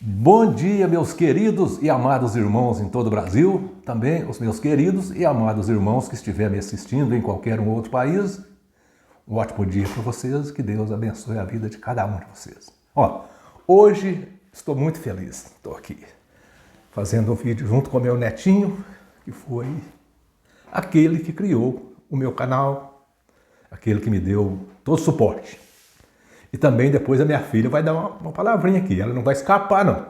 Bom dia, meus queridos e amados irmãos em todo o Brasil, também os meus queridos e amados irmãos que estiverem me assistindo em qualquer um outro país. Um ótimo dia para vocês, que Deus abençoe a vida de cada um de vocês. Hoje estou muito feliz, estou aqui fazendo um vídeo junto com meu netinho, que foi aquele que criou o meu canal, aquele que me deu todo o suporte. E também depois a minha filha vai dar uma palavrinha aqui. Ela não vai escapar, não.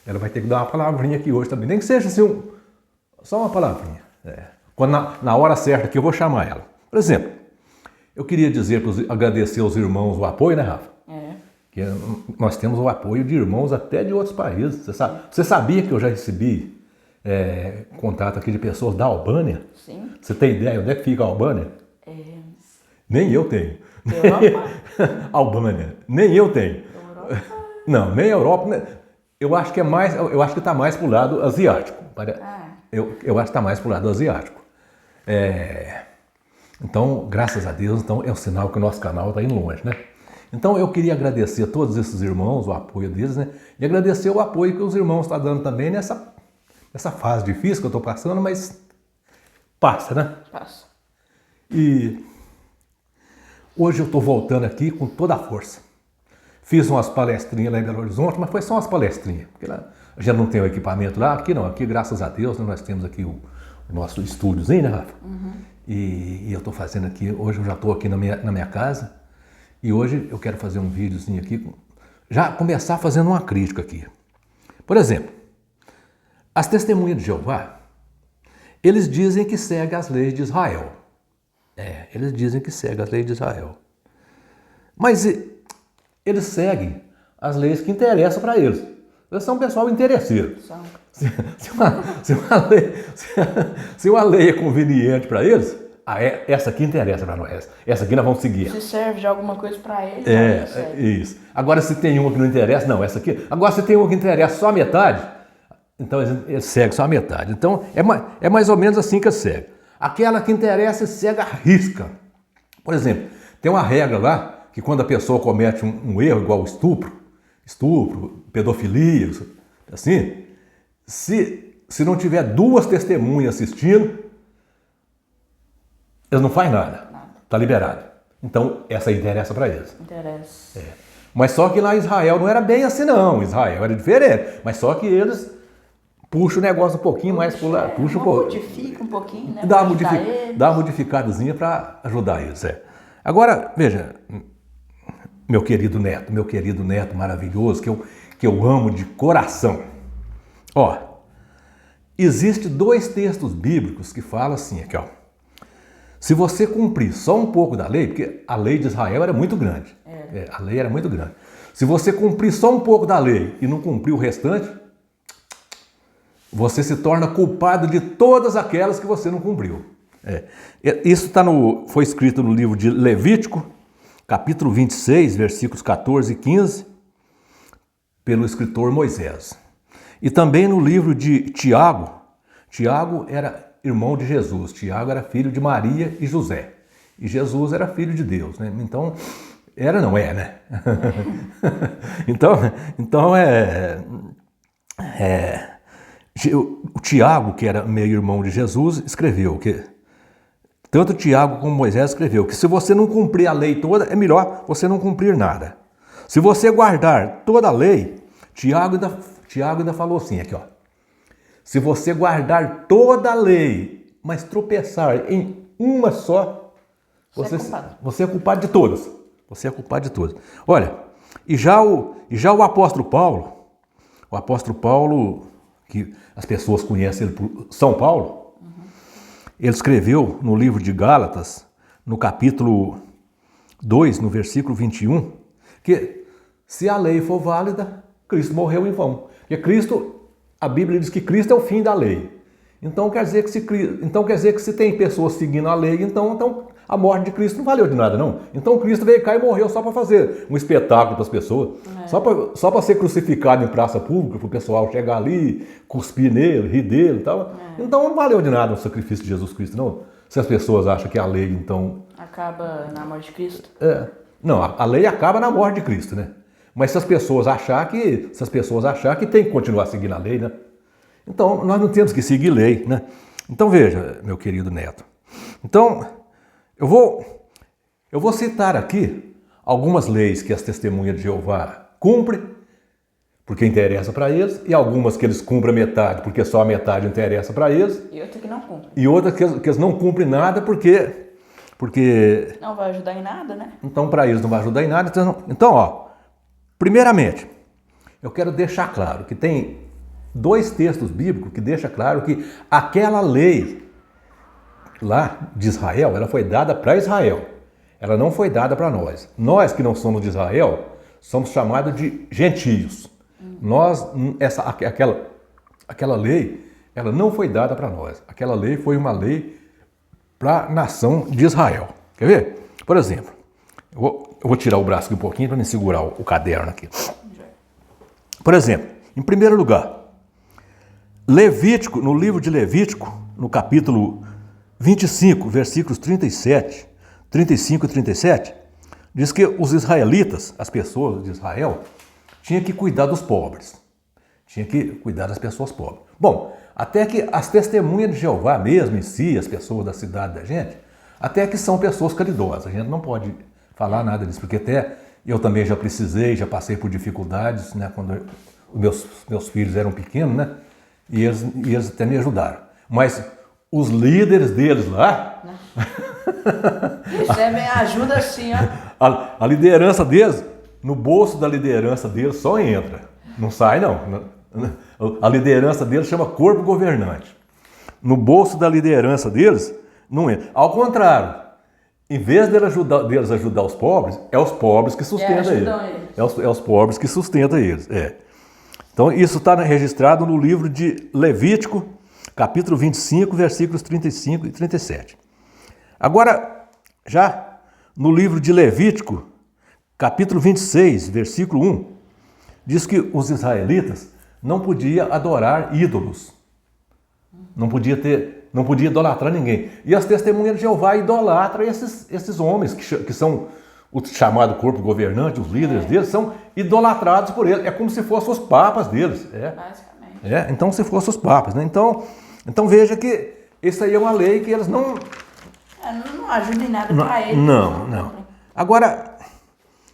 Ela vai ter que dar uma palavrinha aqui hoje também. Nem que seja assim, só uma palavrinha. Quando na hora certa aqui eu vou chamar ela. Por exemplo, eu queria agradecer aos irmãos o apoio, né, Rafa? Que nós temos o apoio de irmãos até de outros países. Você sabia que eu já recebi contato aqui de pessoas da Albânia? Sim. Você tem ideia onde é que fica a Albânia? Nem eu tenho. Europa? Albânia, nem eu tenho. Europa? Não, nem a Europa. Né? Eu acho que está mais para o lado asiático. Eu acho que está mais para o lado asiático. Então, graças a Deus, então, é um sinal que o nosso canal está indo longe, né? Então eu queria agradecer a todos esses irmãos, o apoio deles, né? E agradecer o apoio que os irmãos estão dando também nessa fase difícil que eu estou passando, mas passa, né? Passa. E hoje eu estou voltando aqui com toda a força. Fiz umas palestrinhas lá em Belo Horizonte, mas foi só umas palestrinhas. Porque lá, já não tem o equipamento lá, aqui não. Aqui, graças a Deus, né, nós temos aqui o nosso estúdiozinho, né, Rafa? Uhum. E eu estou fazendo aqui, hoje eu já estou aqui na minha casa. E hoje eu quero fazer um videozinho aqui, já começar fazendo uma crítica aqui. Por exemplo, as testemunhas de Jeová, eles dizem que seguem as leis de Israel. Eles dizem que seguem as leis de Israel. Mas eles seguem as leis que interessam para eles. Eles são um pessoal interesseiro. Se uma lei é conveniente para eles, essa aqui interessa para nós. Essa aqui nós vamos seguir. Se serve de alguma coisa para eles, isso. Agora, se tem uma que não interessa, não, essa aqui. Agora, se tem uma que interessa só a metade, então eles seguem só a metade. Então, é mais ou menos assim que eles seguem. Aquela que interessa, segue a risca. Por exemplo, tem uma regra lá, que quando a pessoa comete um erro igual estupro, pedofilia, assim, se não tiver duas testemunhas assistindo, eles não fazem nada. Está liberado. Então, essa interessa para eles. Interessa. Mas só que lá em Israel não era bem assim, não. Israel era diferente. Mas só que eles puxam o negócio um pouquinho mais para o lado. Modifica um pouquinho, né? Dá uma modificadazinha para ajudar eles. Agora, veja, meu querido neto maravilhoso, que eu amo de coração. Existe 2 textos bíblicos que falam assim, aqui, se você cumprir só um pouco da lei, porque a lei de Israel era muito grande. A lei era muito grande. Se você cumprir só um pouco da lei e não cumprir o restante, você se torna culpado de todas aquelas que você não cumpriu. Isso foi escrito no livro de Levítico, capítulo 26, versículos 14 e 15, pelo escritor Moisés. E também no livro de Tiago. Tiago era irmão de Jesus. Tiago era filho de Maria e José. E Jesus era filho de Deus, né? Então, não é, né? O Tiago, que era meio-irmão de Jesus, escreveu que, tanto Tiago como Moisés escreveu, que se você não cumprir a lei toda, é melhor você não cumprir nada. Se você guardar toda a lei, Tiago ainda falou assim, aqui, se você guardar toda a lei, mas tropeçar em uma só, você é culpado de todas. Você é culpado de todas. Olha, e já o apóstolo Paulo, que as pessoas conhecem ele por São Paulo, ele escreveu no livro de Gálatas, no capítulo 2, no versículo 21, que se a lei for válida, Cristo morreu em vão. Porque a Bíblia diz que Cristo é o fim da lei. Então quer dizer que se tem pessoas seguindo a lei, então a morte de Cristo não valeu de nada, não. Então Cristo veio cá e morreu só para fazer um espetáculo para as pessoas. Só para ser crucificado em praça pública, para o pessoal chegar ali, cuspir nele, rir dele e tal. Então não valeu de nada o sacrifício de Jesus Cristo, não. Se as pessoas acham que a lei, então... acaba na morte de Cristo. Não, a lei acaba na morte de Cristo, né? Mas se as pessoas achar que tem que continuar seguindo a lei, né? Então, nós não temos que seguir lei, né? Então, veja, meu querido neto. Então, eu vou citar aqui algumas leis que as testemunhas de Jeová cumprem, porque interessa para eles, e algumas que eles cumprem a metade, porque só a metade interessa para eles. E outra que não cumpre. E outras que eles não cumprem nada porque não vai ajudar em nada, né? Então, para eles não vai ajudar em nada. Então, ó, primeiramente, eu quero deixar claro que tem 2 textos bíblicos que deixam claro que aquela lei lá de Israel, ela foi dada para Israel. Ela não foi dada para nós. Nós que não somos de Israel, somos chamados de gentios. Aquela lei, ela não foi dada para nós. Aquela lei foi uma lei para a nação de Israel. Quer ver? Por exemplo, eu vou tirar o braço aqui um pouquinho para me segurar o caderno aqui. Por exemplo, em primeiro lugar, Levítico, no livro de Levítico, no capítulo 25, versículos 35 e 37, diz que os israelitas, as pessoas de Israel, tinham que cuidar dos pobres. Tinha que cuidar das pessoas pobres. Bom, até que as testemunhas de Jeová mesmo em si, as pessoas da cidade da gente, até que são pessoas caridosas. A gente não pode falar nada disso, porque até eu também já passei por dificuldades, né, quando meus filhos eram pequenos, né, e eles até me ajudaram. Mas os líderes deles lá... Recebem ajuda sim, ó. A liderança deles, no bolso da liderança deles só entra. Não sai, não. A liderança deles chama corpo governante. No bolso da liderança deles, não entra. Ao contrário, em vez deles ajudar os pobres, é os pobres que sustentam eles. É os pobres que sustentam eles. Então, isso está registrado no livro de Levítico, capítulo 25, versículos 35 e 37. Agora, já no livro de Levítico, capítulo 26, versículo 1, diz que os israelitas não podiam adorar ídolos. Não podia idolatrar ninguém. E as testemunhas de Jeová idolatram esses homens que são o chamado corpo governante, os líderes deles, são idolatrados por eles. É como se fossem os papas deles. Basicamente. Então se fossem os papas. Né? Então veja que isso aí é uma lei que eles não... não ajuda em nada para eles. Não. Agora,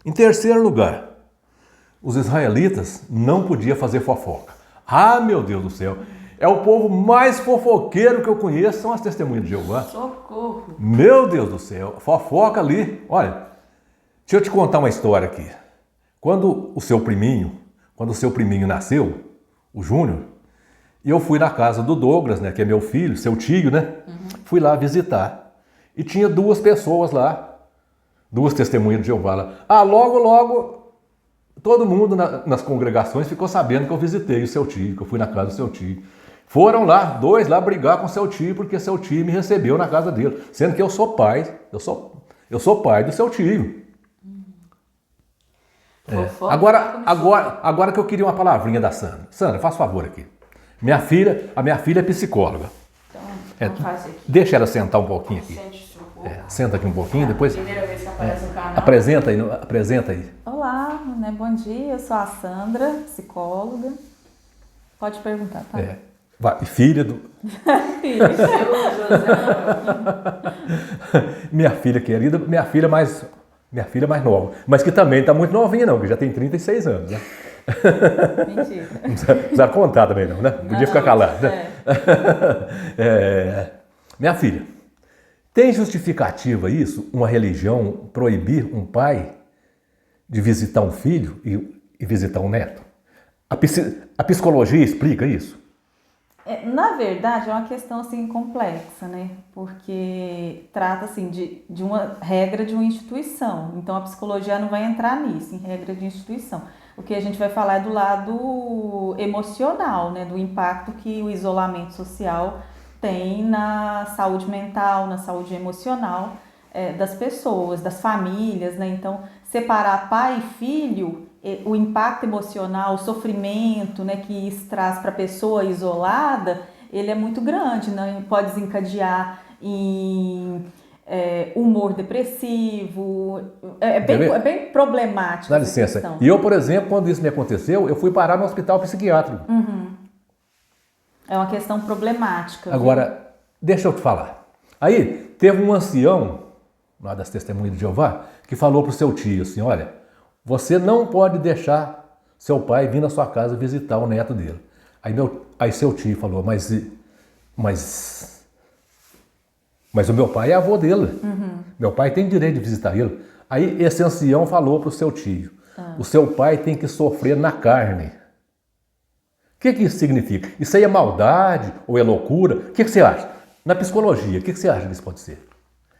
em terceiro lugar, os israelitas não podiam fazer fofoca. Ah, meu Deus do céu! É o povo mais fofoqueiro que eu conheço, são as testemunhas de Jeová. Socorro! Meu Deus do céu! Fofoca ali. Olha, deixa eu te contar uma história aqui. Quando o seu priminho nasceu, o Júnior, e eu fui na casa do Douglas, né, que é meu filho, seu tio, né? Fui lá visitar. E tinha 2 pessoas lá, 2 testemunhas de Jeová lá. Logo, todo mundo nas congregações ficou sabendo que eu visitei o seu tio, que eu fui na casa do seu tio. Foram lá, 2 lá brigar com seu tio, porque seu tio me recebeu na casa dele. Sendo que eu sou pai, eu sou pai do seu tio. Agora que eu queria uma palavrinha da Sandra. Sandra, faz favor aqui. A minha filha é psicóloga. Então, faz aqui. Deixa ela sentar um pouquinho aqui. Senta aqui um pouquinho, depois... Primeira vez que aparece no canal. Apresenta aí. Olá, né? Bom dia, eu sou a Sandra, psicóloga. Pode perguntar, tá? Vai, filha do... Minha filha querida, minha filha mais nova. Mas que também está muito novinha não, que já tem 36 anos, né? Mentira. Não precisa contar também não, né? Podia ficar calado, né? Minha filha, tem justificativa isso, uma religião proibir um pai de visitar um filho e visitar um neto? A psicologia explica isso? Na verdade, é uma questão assim complexa, né? Porque trata assim de uma regra de uma instituição. Então a psicologia não vai entrar nisso, em regra de instituição. O que a gente vai falar é do lado emocional, né? Do impacto que o isolamento social tem na saúde mental, na saúde emocional das pessoas, das famílias, né? Então, separar pai e filho, o impacto emocional, o sofrimento, né, que isso traz para a pessoa isolada, ele é muito grande, né? Pode desencadear em humor depressivo, é bem problemático. Dá licença. Questão. E eu, por exemplo, quando isso me aconteceu, eu fui parar no hospital psiquiátrico. É uma questão problemática. Agora, deixa eu te falar. Aí, teve um ancião, lá das Testemunhas de Jeová, que falou pro seu tio assim, olha, você não pode deixar seu pai vir na sua casa visitar o neto dele. Aí seu tio falou, mas o meu pai é avô dele. Meu pai tem direito de visitar ele. Aí esse ancião falou pro seu tio, o seu pai tem que sofrer na carne. O que isso significa? Isso aí é maldade ou é loucura? O que você acha? Na psicologia, o que você acha que isso pode ser?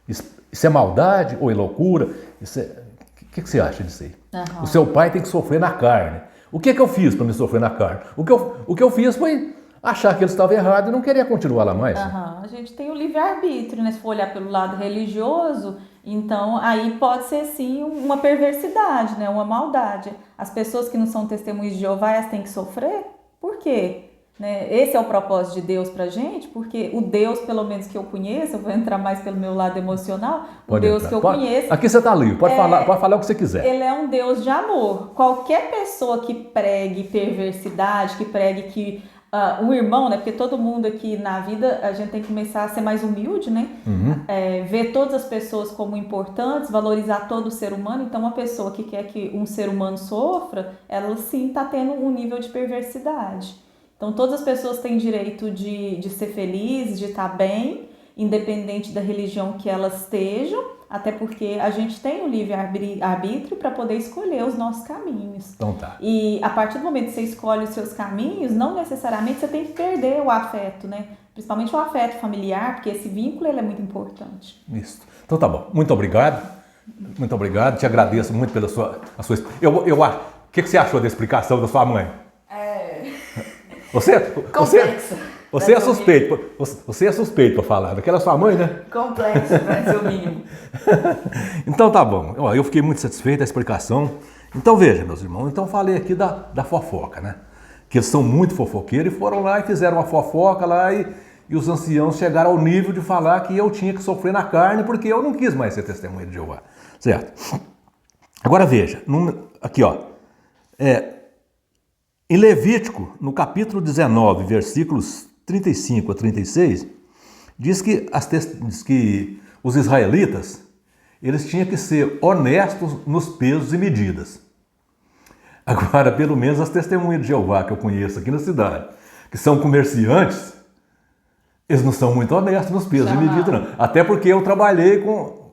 Isso é maldade ou é loucura? O que você acha disso aí? O seu pai tem que sofrer na carne. O que eu fiz para me sofrer na carne? O que eu fiz foi achar que ele estava errado e não queria continuar lá mais. A gente tem o livre-arbítrio, né? Se for olhar pelo lado religioso, então aí pode ser sim uma perversidade, né? Uma maldade. As pessoas que não são testemunhas de Jeová, elas têm que sofrer? Por quê? Né? Esse é o propósito de Deus pra gente, porque o Deus, pelo menos que eu conheço, eu vou entrar mais pelo meu lado emocional, Pode o Deus entrar. que eu conheço... Aqui você está livre, pode falar o que você quiser. Ele é um Deus de amor. Qualquer pessoa que pregue perversidade, que pregue que o irmão, né? Porque todo mundo aqui na vida, a gente tem que começar a ser mais humilde, né? Ver todas as pessoas como importantes, valorizar todo o ser humano. Então, uma pessoa que quer que um ser humano sofra, ela sim está tendo um nível de perversidade. Então, todas as pessoas têm direito de ser felizes, de estar bem, independente da religião que elas estejam, até porque a gente tem o livre-arbítrio para poder escolher os nossos caminhos. Então tá. E a partir do momento que você escolhe os seus caminhos, não necessariamente você tem que perder o afeto, né? Principalmente o afeto familiar, porque esse vínculo ele é muito importante. Isso. Então tá bom. Muito obrigado. Muito obrigado. Te agradeço muito pela sua... O que você achou da explicação da sua mãe? Complexa. Você é suspeito. Você é suspeito para falar. Daquela sua mãe, né? Complexo, para ser o mínimo. Então tá bom. Eu fiquei muito satisfeito da explicação. Então veja, meus irmãos. Então falei aqui da fofoca, né? Que eles são muito fofoqueiros e foram lá e fizeram uma fofoca lá e os anciãos chegaram ao nível de falar que eu tinha que sofrer na carne porque eu não quis mais ser testemunha de Jeová. Certo? Agora veja. Aqui, ó. Em Levítico, no capítulo 19, versículos 35 a 36, diz que os israelitas, eles tinham que ser honestos nos pesos e medidas. Agora, pelo menos as testemunhas de Jeová que eu conheço aqui na cidade, que são comerciantes, eles não são muito honestos nos pesos e medidas, não. Até porque eu trabalhei com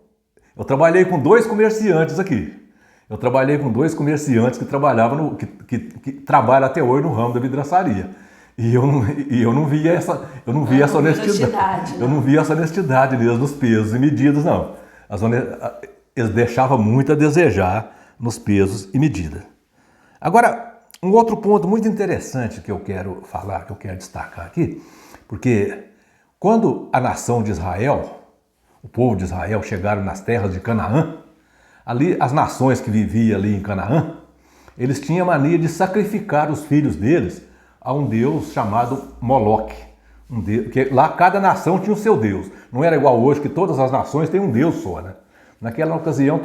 2 comerciantes aqui. Eu trabalhei com 2 comerciantes que trabalhavam que trabalham até hoje no ramo da vidraçaria. E eu não via essa honestidade. Eu não via essa honestidade neles nos pesos e medidas, não. Eles deixavam muito a desejar nos pesos e medidas. Agora, um outro ponto muito interessante que eu quero falar, que eu quero destacar aqui, porque quando a nação de Israel, o povo de Israel chegaram nas terras de Canaã, ali, as nações que viviam ali em Canaã, eles tinham a mania de sacrificar os filhos deles a um deus chamado Moloque. Porque lá cada nação tinha o seu deus. Não era igual hoje que todas as nações têm um deus só, né? Naquela ocasião,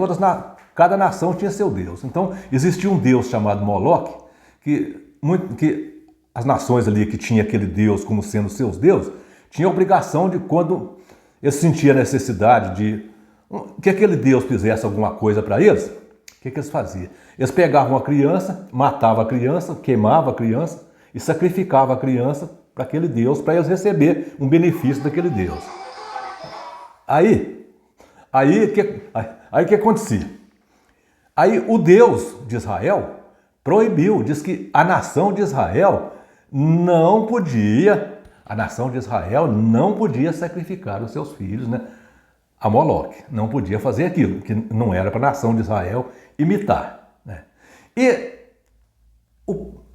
cada nação tinha seu deus. Então, existia um deus chamado Moloque, que as nações ali que tinham aquele deus como sendo seus deuses, tinham a obrigação de, quando eles sentiam a necessidade de que aquele Deus fizesse alguma coisa para eles, o que eles faziam? Eles pegavam a criança, matavam a criança, queimavam a criança e sacrificavam a criança para aquele Deus, para eles receber um benefício daquele Deus. Aí o que acontecia? Aí o Deus de Israel proibiu, diz que a nação de Israel não podia sacrificar os seus filhos, né? A Moloque, não podia fazer aquilo, que não era para a nação de Israel imitar, né? E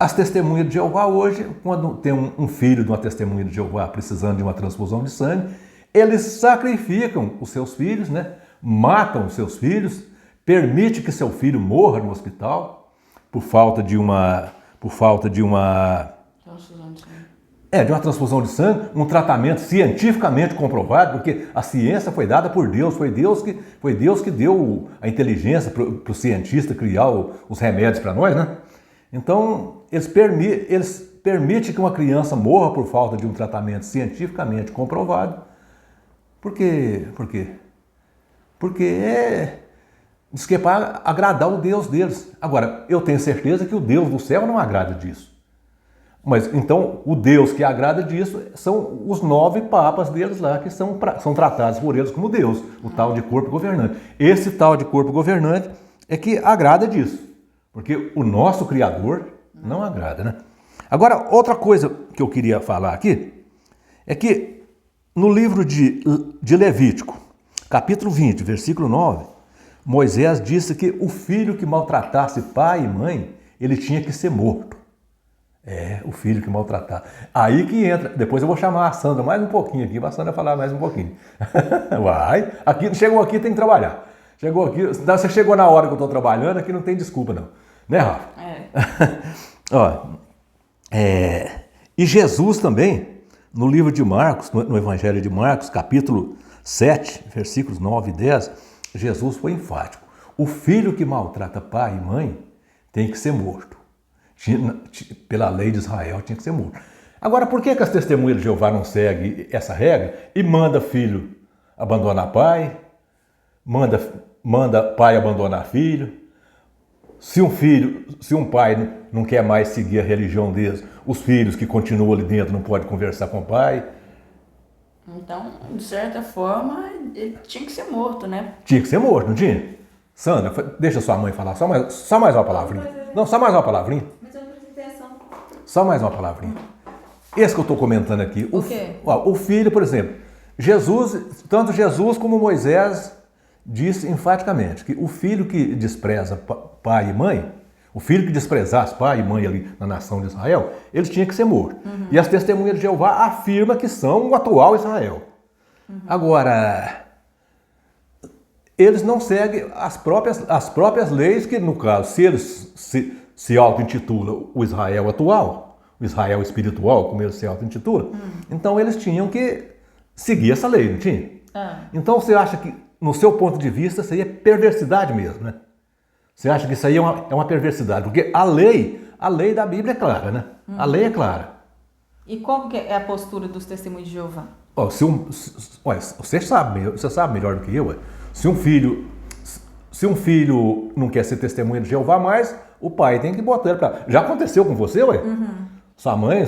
as testemunhas de Jeová hoje, quando tem um filho de uma testemunha de Jeová precisando de uma transfusão de sangue, eles sacrificam os seus filhos, né? Matam os seus filhos, permite que seu filho morra no hospital por falta de uma De uma transfusão de sangue, um tratamento cientificamente comprovado, porque a ciência foi dada por Deus, foi Deus que deu a inteligência para o cientista criar os remédios para nós, né? Então, eles permitem que uma criança morra por falta de um tratamento cientificamente comprovado. Por quê? Porque diz que é para agradar o Deus deles. Agora, eu tenho certeza que o Deus do céu não agrada disso. Mas então o Deus que agrada disso são os 9 papas deles lá, que são tratados por eles como Deus, o tal de corpo governante. Esse tal de corpo governante é que agrada disso, porque o nosso Criador não agrada, né? Agora, outra coisa que eu queria falar aqui é que no livro de Levítico, capítulo 20, versículo 9, Moisés disse que o filho que maltratasse pai e mãe, ele tinha que ser morto. O filho que maltratar. Aí que entra. Depois eu vou chamar a Sandra mais um pouquinho aqui, para a Sandra falar mais um pouquinho. Chegou aqui, tem que trabalhar. Chegou aqui, você chegou na hora que eu estou trabalhando, aqui não tem desculpa não. Né, Rafa? E Jesus também, no livro de Marcos, no Evangelho de Marcos, capítulo 7, versículos 9 e 10, Jesus foi enfático. O filho que maltrata pai e mãe tem que ser morto. Pela lei de Israel tinha que ser morto. Agora, por que as testemunhas de Jeová não seguem essa regra e manda filho abandonar pai, manda pai abandonar filho? Se um pai não quer mais seguir a religião deles, os filhos que continuam ali dentro não podem conversar com o pai. Então, de certa forma, ele tinha que ser morto, né? Tinha que ser morto, não tinha? Sandra, deixa sua mãe falar só mais uma palavrinha. Não, só mais uma palavrinha. Só mais uma palavrinha. Esse que eu estou comentando aqui. O quê? O filho, por exemplo. Tanto Jesus como Moisés disse enfaticamente que o filho que despreza pai e mãe, o filho que desprezasse pai e mãe ali na nação de Israel, ele tinha que ser morto. E as testemunhas de Jeová afirmam que são o atual Israel. Agora, eles não seguem as próprias leis que, no caso, se eles se auto-intitula o Israel atual, o Israel espiritual, como eles se auto-intitulam, então eles tinham que seguir essa lei, não tinha? Então você acha que, no seu ponto de vista, isso aí é perversidade mesmo, né? Você acha que isso aí é uma perversidade? Porque a lei da Bíblia é clara, né? A lei é clara. E qual que é a postura dos testemunhos de Jeová? Você sabe melhor do que eu. Se um filho não quer ser testemunha de Jeová mais, o pai tem que botar ele para... Já aconteceu com você, ué? Sua mãe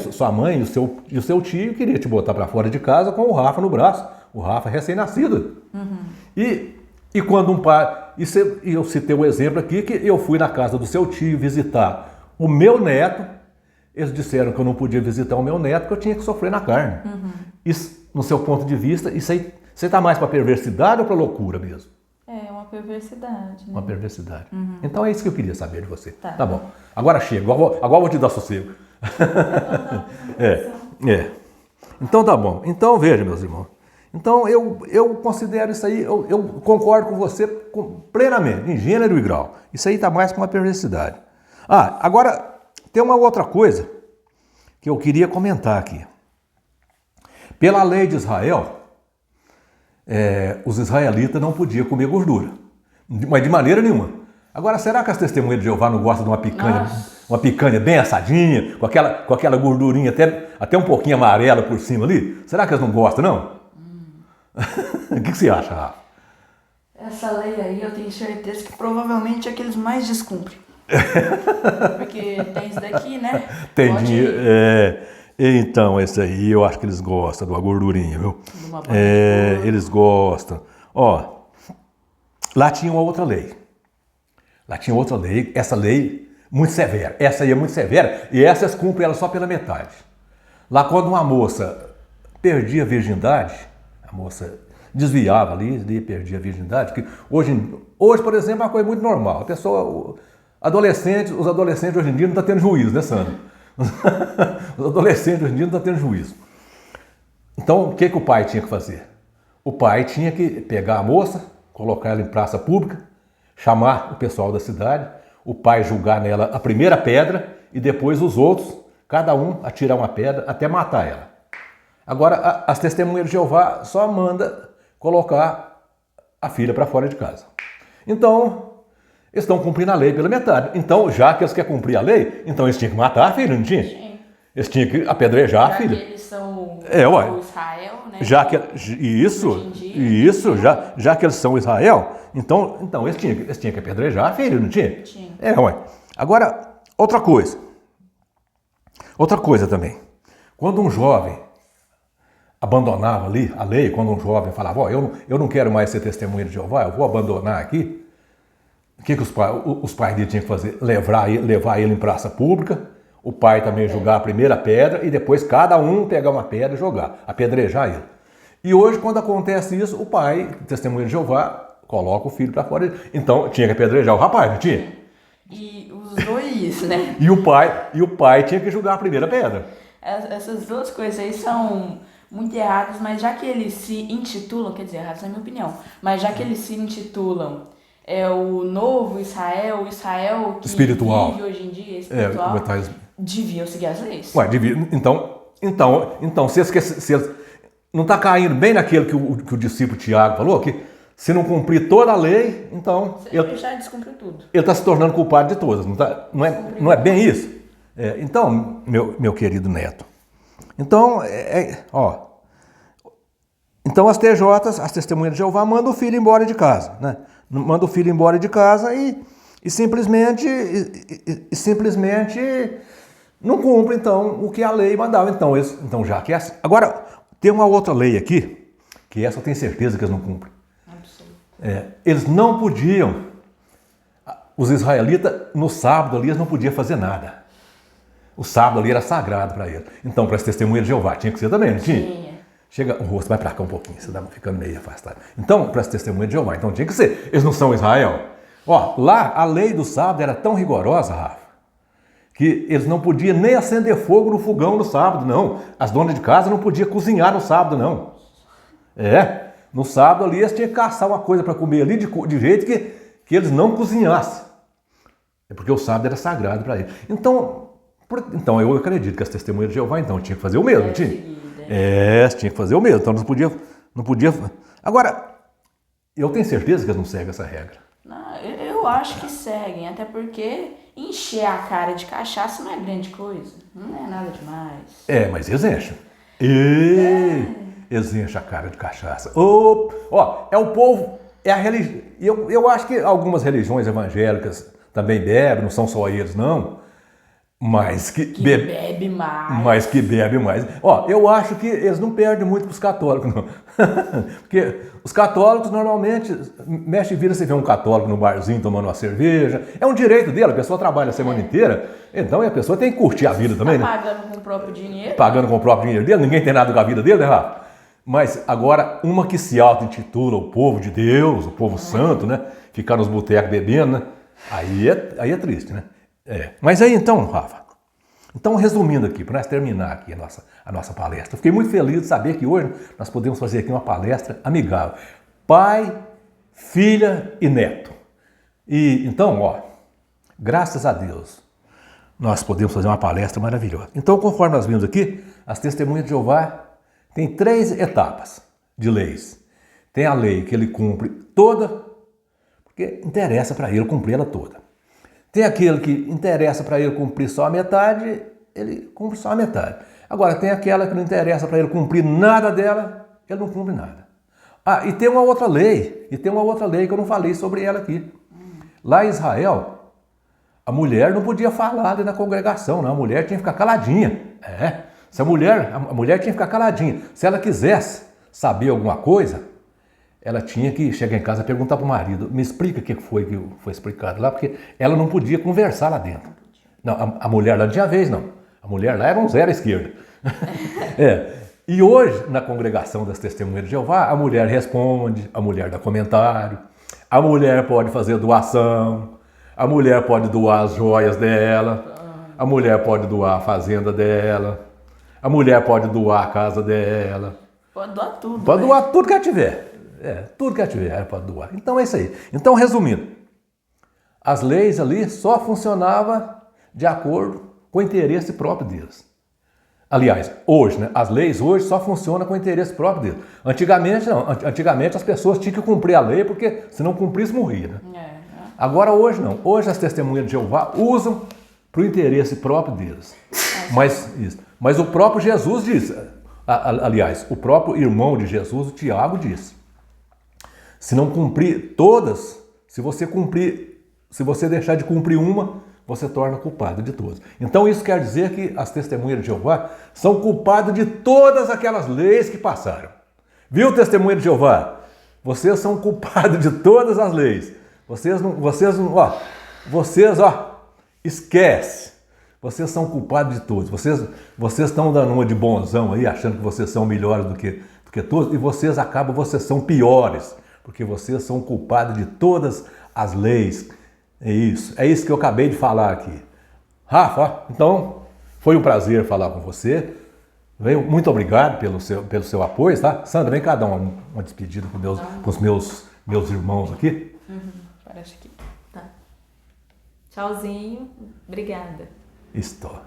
e o seu tio queria te botar para fora de casa com o Rafa no braço. O Rafa recém-nascido. E quando um pai... E eu citei o exemplo aqui que eu fui na casa do seu tio visitar o meu neto. Eles disseram que eu não podia visitar o meu neto, que eu tinha que sofrer na carne. Isso, no seu ponto de vista, isso aí, você está mais para perversidade ou para loucura mesmo? É uma perversidade. Né? Uma perversidade. Então é isso que eu queria saber de você. Tá bom. Agora chega. Agora eu vou te dar sossego. Então tá bom. Então veja, meus irmãos. Então eu considero isso aí, eu concordo com você plenamente, em gênero e grau. Isso aí está mais para uma perversidade. Agora tem uma outra coisa que eu queria comentar aqui. Pela lei de Israel, os israelitas não podiam comer gordura, mas de maneira nenhuma. Agora, será que as testemunhas de Jeová não gostam de uma picanha bem assadinha, com aquela gordurinha até um pouquinho amarela por cima ali? Será que elas não gostam, não? O que você acha, Rafa? Essa lei aí eu tenho certeza que provavelmente é que eles mais descumprem. Porque tem isso daqui, né? Tem dinheiro. Então, esse aí eu acho que eles gostam de uma gordurinha, viu? Eles gostam. Lá tinha uma outra lei. Essa lei muito severa. Essa aí é muito severa e essas cumprem ela só pela metade. Lá quando uma moça perdia a virgindade, a moça desviava ali e perdia a virgindade, que hoje, por exemplo, é uma coisa muito normal. Os adolescentes hoje em dia não estão tendo juízo, né, Sandra? Os adolescentes hoje em dia não estão tendo juízo. Então, o que o pai tinha que fazer? O pai tinha que pegar a moça, colocar ela em praça pública, chamar o pessoal da cidade, o pai julgar nela a primeira pedra e depois os outros cada um atirar uma pedra até matar ela. Agora, as testemunhas de Jeová só manda colocar a filha para fora de casa. Então, eles estão cumprindo a lei pela metade. Então, já que eles querem cumprir a lei, então eles tinham que matar a filha, não tinha? Sim. Eles tinham que apedrejar a filha. Já que eles são ué. o Israel, né? Já que já que eles são Israel, então eles tinham que apedrejar a filha, não tinha? Tinha. Ué. Agora, outra coisa também. Quando um jovem abandonava ali a lei, quando um jovem falava, ó, eu não quero mais ser testemunha de Jeová, eu vou abandonar aqui, o que os pais dele tinham que fazer? Levar ele em praça pública, o pai também jogar a primeira pedra e depois cada um pegar uma pedra e jogar, apedrejar ele. E hoje, quando acontece isso, o pai, testemunha de Jeová, coloca o filho para fora. Então, tinha que apedrejar o rapaz, não tinha? E os dois, né? E o pai tinha que jogar a primeira pedra. Essas duas coisas aí são muito erradas, mas já que eles se intitulam, quer dizer, errados na minha opinião, mas já que eles se intitulam o novo Israel, o Israel que espiritual. Vive hoje em dia, espiritual, deviam seguir as leis. Ué, então se eles não está caindo bem naquilo que o discípulo Tiago falou, que se não cumprir toda a lei, então ele já descumpriu tudo. Ele está se tornando culpado de todas, não é bem isso? Então, meu querido neto, então, então as TJs, as testemunhas de Jeová, mandam o filho embora de casa, né? Manda o filho embora de casa e simplesmente não cumpre, então, o que a lei mandava. Então já que é assim. Agora, tem uma outra lei aqui, que essa eu tenho certeza que eles não cumprem. Eles não podiam, os israelitas, no sábado ali, eles não podiam fazer nada. O sábado ali era sagrado para eles. Então, para as testemunhas de Jeová, tinha que ser também, não tinha? Tinha. Chega, o rosto vai para cá um pouquinho, você está ficando meio afastado. Então, para as testemunhas de Jeová, então tinha que ser. Eles não são Israel. Lá a lei do sábado era tão rigorosa, Rafa, que eles não podiam nem acender fogo no fogão no sábado, não. As donas de casa não podiam cozinhar no sábado, não. No sábado ali eles tinham que caçar uma coisa para comer ali de jeito que eles não cozinhassem. É porque o sábado era sagrado para eles. Então eu acredito que as testemunhas de Jeová então tinham que fazer o mesmo, tinha? Tinha que fazer o mesmo. Então não podia. Agora, eu tenho certeza que eles não seguem essa regra. Não, eu acho que seguem, até porque encher a cara de cachaça não é grande coisa. Não é nada demais. Mas eles enchem. Eles enchem a cara de cachaça. É o povo, é a religião. Eu acho que algumas religiões evangélicas também bebem, não são só eles, não. Mas que bebe mais. Mas que bebe mais. Eu acho que eles não perdem muito para os católicos, não. Porque os católicos normalmente, mexe e vira, você vê um católico no barzinho tomando uma cerveja. É um direito dele, a pessoa trabalha a semana inteira. Então a pessoa tem que curtir a vida também, né? Pagando com o próprio dinheiro. Pagando com o próprio dinheiro dele, ninguém tem nada com a vida dele, né, Rafa? Mas agora, uma que se auto-intitula o povo de Deus, o povo santo, né? Ficar nos botecos bebendo, né? Aí é triste, né? Mas aí então, Rafa, resumindo aqui, para nós terminar aqui a nossa palestra, eu fiquei muito feliz de saber que hoje nós podemos fazer aqui uma palestra amigável. Pai, filha e neto. E então, graças a Deus, nós podemos fazer uma palestra maravilhosa. Então, conforme nós vimos aqui, as testemunhas de Jeová têm 3 etapas de leis. Tem a lei que ele cumpre toda, porque interessa para ele cumprir ela toda. Tem aquele que interessa para ele cumprir só a metade, ele cumpre só a metade. Agora, tem aquela que não interessa para ele cumprir nada dela, ele não cumpre nada. E tem uma outra lei, que eu não falei sobre ela aqui. Lá em Israel, a mulher não podia falar ali na congregação, não. A mulher tinha que ficar caladinha. A mulher tinha que ficar caladinha. Se ela quisesse saber alguma coisa, ela tinha que chegar em casa e perguntar para o marido, me explica o que foi explicado lá, porque ela não podia conversar lá dentro. Não, a mulher lá não tinha vez, não. A mulher lá era um zero à esquerda. E hoje, na congregação das testemunhas de Jeová, a mulher responde, a mulher dá comentário, a mulher pode fazer doação, a mulher pode doar as joias dela, a mulher pode doar a fazenda dela, a mulher pode doar a casa dela. Pode doar tudo. Pode doar tudo que ela tiver. Tudo que ela tiver, ela pode doar. Então é isso aí. Então, resumindo, as leis ali só funcionavam de acordo com o interesse próprio deles. Aliás, hoje, né, as leis hoje só funcionam com o interesse próprio deles. Antigamente, não. Antigamente as pessoas tinham que cumprir a lei, porque se não cumprisse, morria. Né? Agora, hoje não. Hoje as testemunhas de Jeová usam para o interesse próprio deles. Mas o próprio Jesus disse, aliás, o próprio irmão de Jesus, o Tiago, disse, se não cumprir todas, se você deixar de cumprir uma, você torna culpado de todas. Então isso quer dizer que as testemunhas de Jeová são culpadas de todas aquelas leis que passaram. Viu, testemunha de Jeová? Vocês são culpados de todas as leis. Esquece. Vocês são culpados de todos. Vocês estão dando uma de bonzão aí, achando que vocês são melhores do que todos, e vocês são piores, porque vocês são culpados de todas as leis. É isso que eu acabei de falar aqui. Rafa, então, foi um prazer falar com você. Muito obrigado pelo seu apoio, tá? Sandra, vem cá dar uma despedida com os meus irmãos aqui. Parece que... Tá. Tchauzinho. Obrigada. Estou.